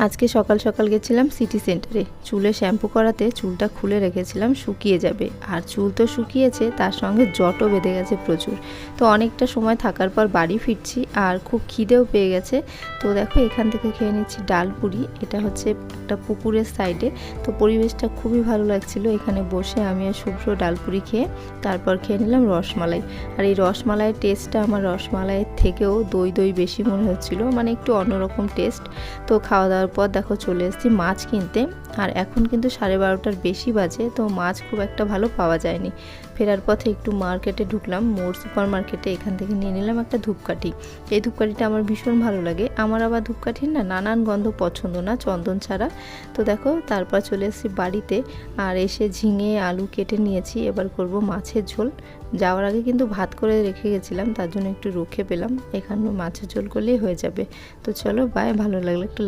আজকে সকাল সকাল গেছিলাম সিটি সেন্টারে চুলে শ্যাম্পু করাতে। চুলটা খুলে রেখেছিলাম শুকিয়ে যাবে, আর চুল তো শুকিয়েছে, তার সঙ্গে জটও বেঁধে গেছে প্রচুর। তো অনেকটা সময় থাকার পর বাড়ি ফিরছি, আর খুব খিদেও পেয়ে গেছে। তো দেখো এখান থেকে খেয়ে নিচ্ছি ডালপুরি। এটা হচ্ছে একটা পুকুরের সাইডে, তো পরিবেশটা খুবই ভালো লাগছিল এখানে বসে। আমি আর শুভ্র ডালপুরি খেয়ে তারপর খেয়ে নিলাম রসমালাই। আর এই রসমালাইয়ের টেস্টটা আমার রসমালাইয়ের থেকেও দই দই বেশি মনে হচ্ছিল, মানে একটু অন্যরকম টেস্ট। তো খাওয়া দাওয়ার পর দেখো চলে এসেছি মাছ কিনতে। আর এখন কিন্তু 12:30টার বেশি বাজে, তো মাছ খুব একটা ভালো পাওয়া যায়নি। ফেরার পথে একটু মার্কেটে ঢুকলাম, মোড় সুপার মার্কেটে। এখান থেকে নিয়ে নিলাম একটা ধূপকাঠি। এই ধূপকাঠিটা আমার ভীষণ ভালো লাগে। আমার আবার ধূপকাঠির না নানান গন্ধ পছন্দ না, চন্দন ছাড়া। তো দেখো তারপর চলে এসেছি বাড়িতে, আর এসে ঝিঙে আলু কেটে নিয়েছি। এবার করব মাছের ঝোল। যাওয়ার আগে কিন্তু ভাত করে রেখে গেছিলাম, তার জন্য একটু রক্ষে পেলাম। এখানে মাছের ঝোল করলেই হয়ে যাবে। তো চলো বাই, ভালো লাগলো একটু